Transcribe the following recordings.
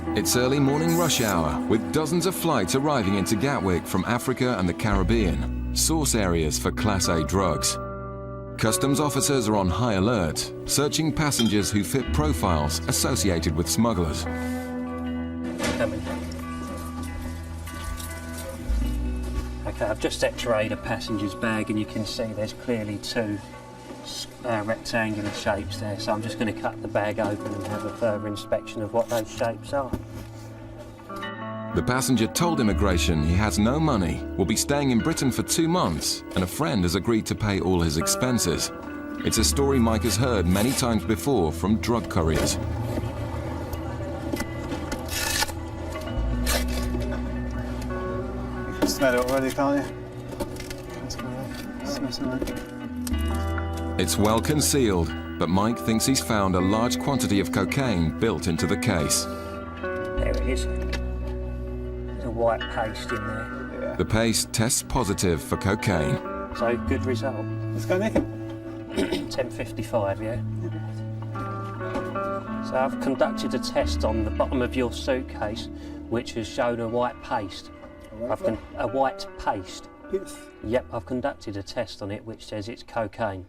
It's early morning rush hour, with dozens of flights arriving into Gatwick from Africa and the Caribbean, source areas for Class A drugs. Customs officers are on high alert, searching passengers who fit profiles associated with smugglers. Okay, I've just x-rayed a passenger's bag and you can see there's clearly two rectangular shapes there, so I'm just going to cut the bag open and have a further inspection of what those shapes are. The passenger told immigration he has no money, will be staying in Britain for 2 months, and a friend has agreed to pay all his expenses. It's a story Mike has heard many times before from drug couriers. You can smell it already, can't you? Smell it. It's well concealed, but Mike thinks he's found a large quantity of cocaine built into the case. There it is. There's a white paste in there. Yeah. The paste tests positive for cocaine. So, good result. Let's go, Nick. 10.55, yeah? So I've conducted a test on the bottom of your suitcase, which has shown a white paste. A white paste. Yes. Yep, I've conducted a test on it which says it's cocaine.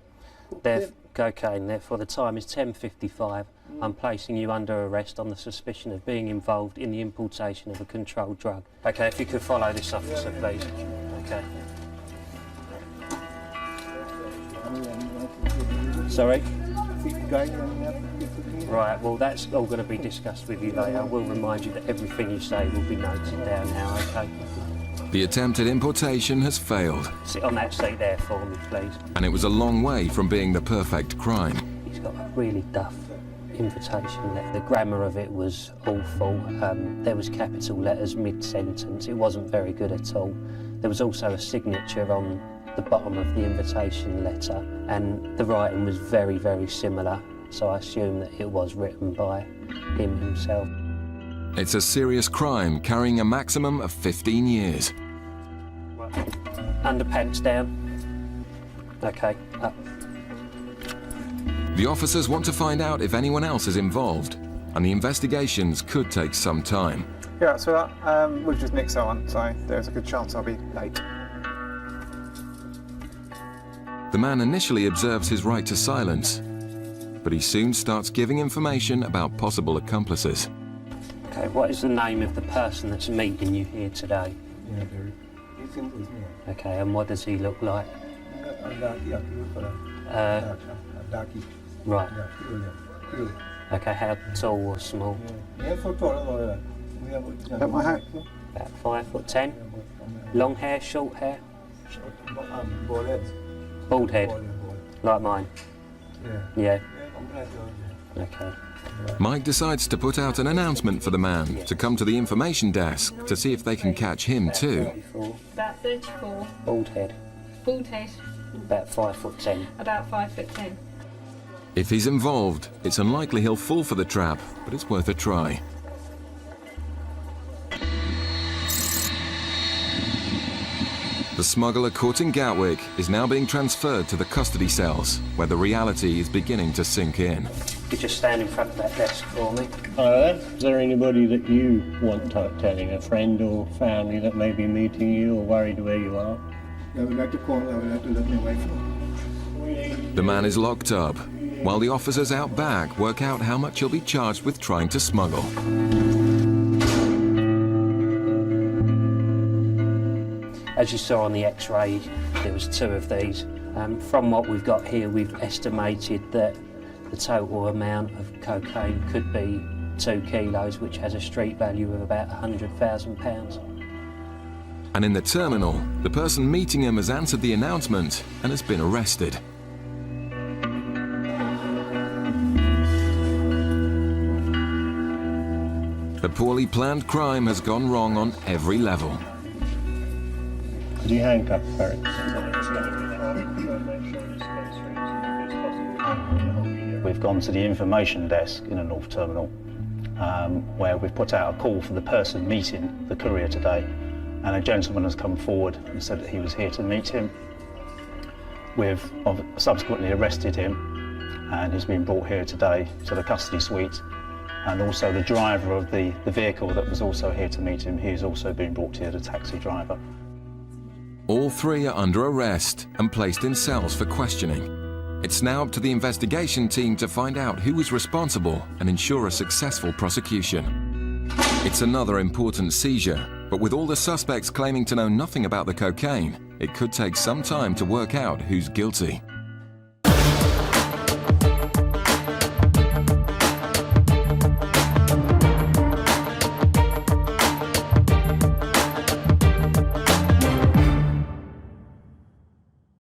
Therefore the time is 10.55. I'm placing you under arrest on the suspicion of being involved in the importation of a controlled drug. Okay, if you could follow this officer, please. Okay. Sorry? Right, well that's all going to be discussed with you later. I will remind you that everything you say will be noted down now, okay? The attempted importation has failed. Sit on that seat there for me, please. And it was a long way from being the perfect crime. He's got a really duff invitation letter. The grammar of it was awful. There was capital letters mid-sentence. It wasn't very good at all. There was also a signature on the bottom of the invitation letter, and the writing was very, very similar, so I assume that it was written by him himself. It's a serious crime carrying a maximum of 15 years. Underpants down. Okay, up. The officers want to find out if anyone else is involved, and the investigations could take some time. Yeah, so that, we've just nicked someone, so there's a good chance I'll be late. The man initially observes his right to silence, but he soon starts giving information about possible accomplices. Okay, what is the name of the person that's meeting you here today? Okay, and what does he look like? Right. Okay, how tall or small? About my height. About 5'10". Long hair, short hair? Bald head, like mine? Yeah. Okay. Mike decides to put out an announcement for the man to come to the information desk to see if they can catch him too. About 34. Bald head. Bald head. About 5'10". About 5'10". If he's involved, it's unlikely he'll fall for the trap, but it's worth a try. The smuggler caught in Gatwick is now being transferred to the custody cells, where the reality is beginning to sink in. You just stand in front of that desk for me. Hello there. Is there anybody that you want telling, a friend or family that may be meeting you or worried where you are? I would like to call, I would like to let my wife know. The man is locked up, while the officers out back work out how much he'll be charged with trying to smuggle. As you saw on the x-ray, there was 2 of these. From what we've got here, we've estimated that the total amount of cocaine could be 2 kilos, which has a street value of about £100,000. And in the terminal, the person meeting him has answered the announcement and has been arrested. The poorly planned crime has gone wrong on every level. Did you handcuff Ferret? We've gone to the information desk in the North Terminal, where we've put out a call for the person meeting the courier today, and a gentleman has come forward and said that he was here to meet him. We've subsequently arrested him, and he's been brought here today to the custody suite, and also the driver of the vehicle that was also here to meet him. He's also been brought here, the taxi driver. All three are under arrest and placed in cells for questioning. It's now up to the investigation team to find out who is responsible and ensure a successful prosecution. It's another important seizure, but with all the suspects claiming to know nothing about the cocaine, it could take some time to work out who's guilty.